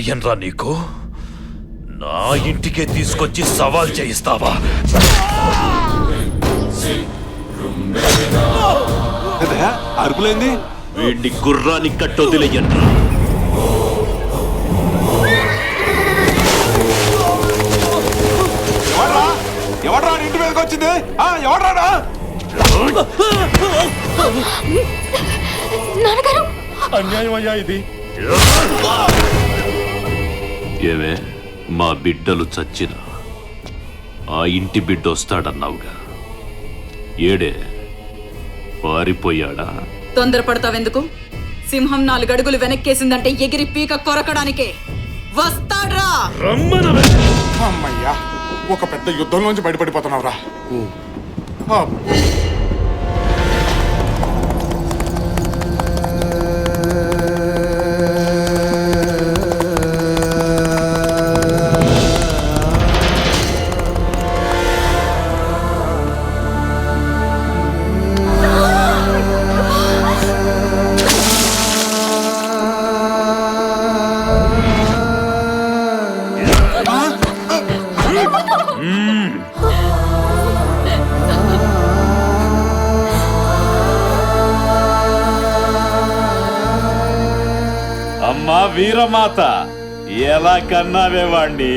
చెయ్యన్రా నీకు? నా ఇంటికే తీసుకొచ్చి సవాల్ చేయిస్తావా? అరుపులేంది? వీడిని గుర్రాన్ని కట్టొదిలేయన్రా. ఎవడ్రా ఇంటి మీదకి వచ్చింది? ఎవడ్రాడా? అన్యాయం అయ్యా ఇది. ఏమే, మా బిడ్డలు చచ్చిన ఆ ఇంటి బిడ్డ వస్తాడన్నావుగా, ఏడే పారిపోయాడా? తొందరపడతావెందుకు? సింహం 4 అడుగులు వెనక్కేసిందంటే ఎగిరి పీక కొరకడానికే వస్తాడ్రా. అమ్మయ్యా, ఒక పెద్ద యుద్ధంలోంచి బయటపడిపోతున్నావురా. అమ్మా వీరమాత, ఎలా కన్నావే వాణ్ణి?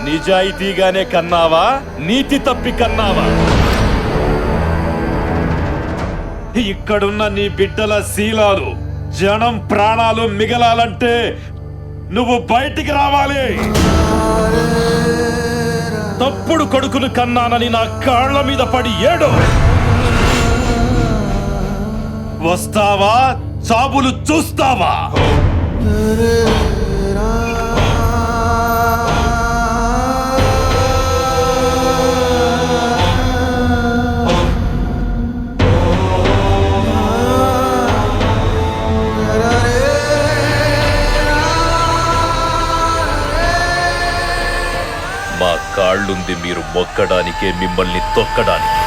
నిజాయితీగానే కన్నావా, నీతి తప్పి కన్నావా? ఇక్కడున్న నీ బిడ్డల శీలాలు, జనం ప్రాణాలు మిగలాలంటే నువ్వు బయటికి రావాలి. తప్పుడు కొడుకును కన్నానని నా కాళ్ళ మీద పడి ఏడు. వస్తావా, చాబులు చూస్తావా? మా కాళ్ళుంది మీరు మొక్కడానికే, మిమ్మల్ని తొక్కడానికి.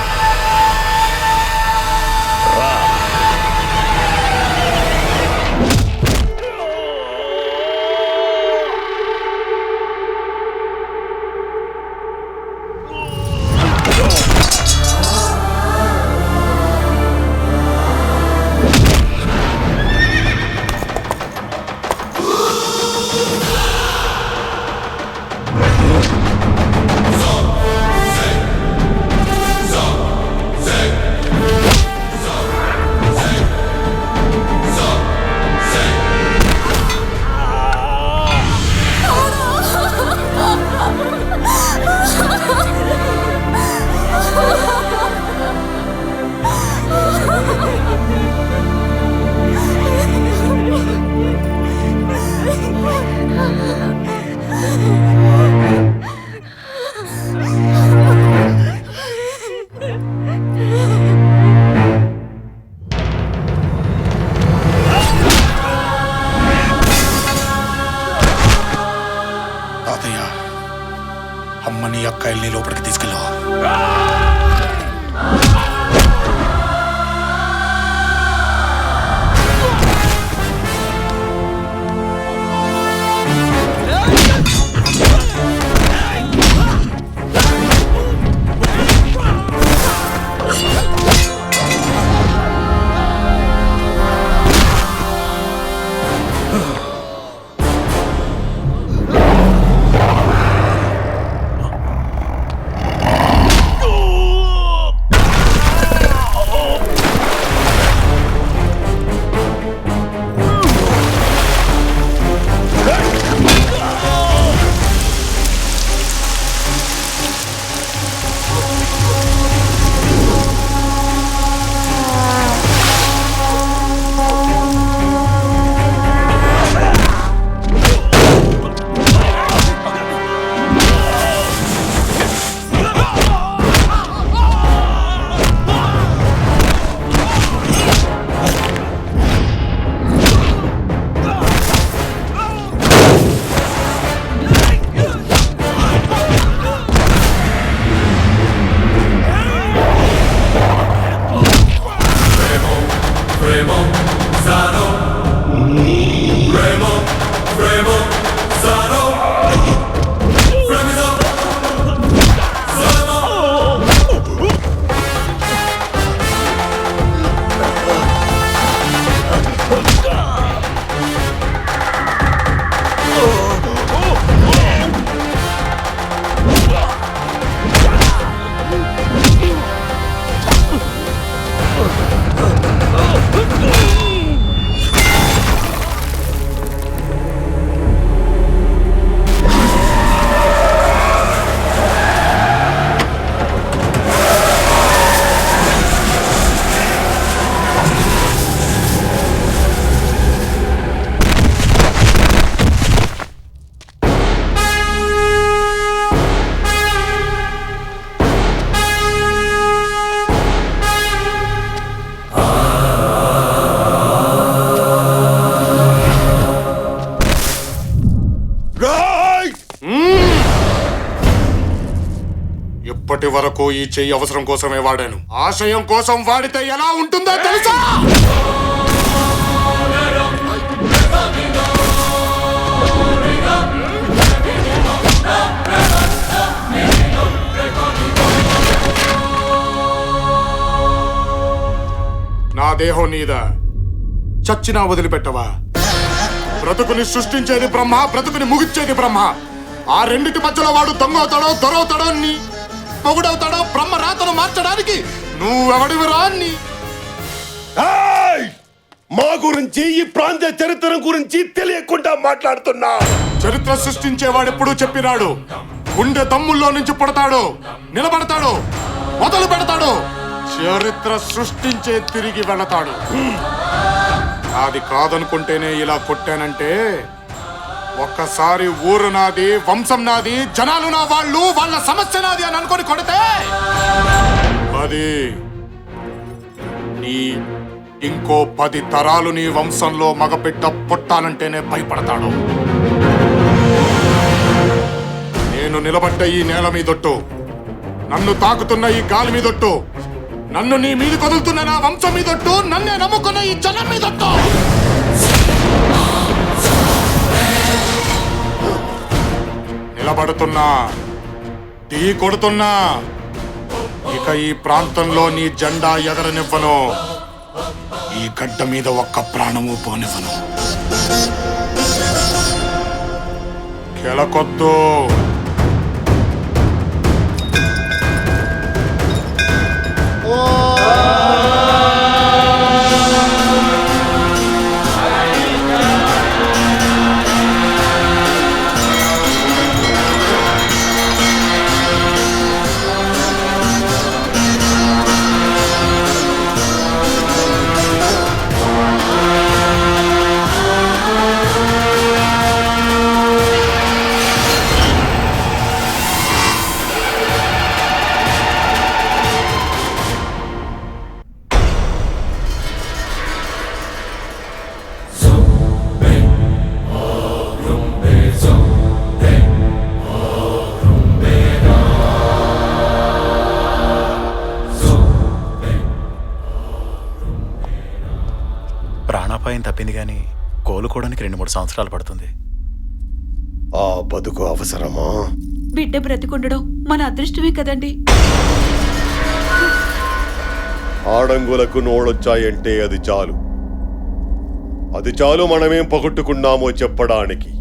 అమ్మని అక్కాయిల్ని లోపలికి తీసుకెళ్ళా. ఇప్పటి వరకు ఈ చెయ్యి అవసరం కోసమే వాడాను. ఆశయం కోసం వాడితే ఎలా ఉంటుందో తెలుసా? నా దేహం నీద, చచ్చినా వదిలిపెట్టవా? బ్రతుకుని సృష్టించేది బ్రహ్మ, బ్రతుకుని ముగిచ్చేది బ్రహ్మ. ఆ రెండిటి మధ్యలో వాడు దొంగవుతాడో దొరవుతాడో, నీ పొగుడవుతాడో బ్రహ్మ రాతను మార్చడానికి నువ్వెవడివిరా? మా గురించి, ఈ ప్రాంత చరిత్ర గురించి తెలియకుండా మాట్లాడుతున్నా. చరిత్ర సృష్టించేవాడెప్పుడు చెప్పినాడు, గుండె దమ్ముల్లో నుంచి పుడతాడు, నిలబడతాడు, మొదలు పెడతాడు, చరిత్ర సృష్టించే తిరిగి వెళతాడు. అది కాదనుకుంటేనే ఇలా కొట్టానంటే, ఒక్కసారి ఊరు నాది, వంశం నాది, జనాలు నా వాళ్ళు, వాళ్ళ సమస్య నాది అని అనుకొని కొడితే అది నీ ఇంకో 10 తరాలు నీ వంశంలో మగబిడ్డ పుట్టాలంటేనే భయపడతాడు. నేను నిలబడ్డ ఈ నేల మీదొట్టు, నన్ను తాకుతున్న ఈ గాలి మీదొట్టు, నన్ను నీ మీద కదులుతున్న నా వంశం మీదొట్టు, నన్నే నమ్ముకున్న ఈ జనం మీదొట్టు. నిలబడుతున్నా, ఢీ కొడుతున్నా, ఇక ఈ ప్రాంతంలో నీ జెండా ఎగరనివ్వను, ఈ గడ్డ మీద ఒక్క ప్రాణము పోనివ్వను. కెలకొద్దు. ప్రాణాపాయం తప్పింది కానీ కోలుకోవడానికి 2-3 సంవత్సరాలు పడుతుంది. ఆ బతుకు అవసరమా? బిడ్డ బ్రతికుండడం మన అదృష్టమే కదండి. ఆడంగులకు నోళ్ళొచ్చాయంటే అది చాలు. అది చాలు మనమేం పగొట్టుకున్నామో చెప్పడానికి.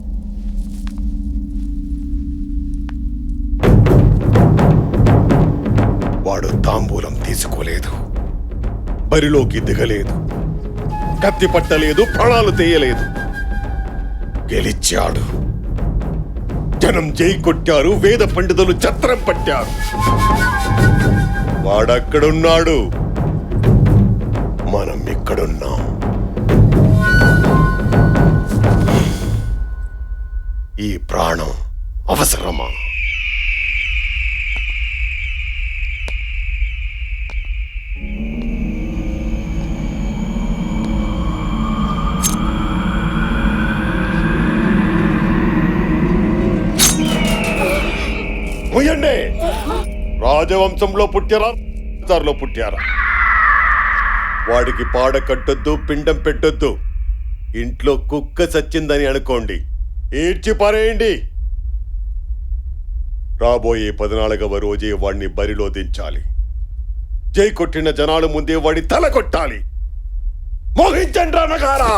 వాడు తాంబూలం తీసుకోలేదు, బరిలోకి దిగలేదు, కత్తి పట్టలేదు, ప్రాణాలు తీయలేదు. గెలిచాడు. జనం జై కొట్టారు, వేద పండితులు ఛత్రం పట్టారు. వాడక్కడున్నాడు, మనం ఇక్కడున్నాం. ఈ ప్రాణం అవసరమా? ముయ్యండి. రాజవంశంలో పుట్టారా, పుట్టారా? వాడికి పాడ కట్టొద్దు, పిండం పెట్టొద్దు. ఇంట్లో కుక్క చచ్చిందని అనుకోండి, ఈడ్చి పారేయండి. రాబోయే 14వ రోజే వాడిని బరిలో దించాలి. జై కొట్టిన జనాల ముందే వాడి తల కొట్టాలి. మోహించండి రా నగారా.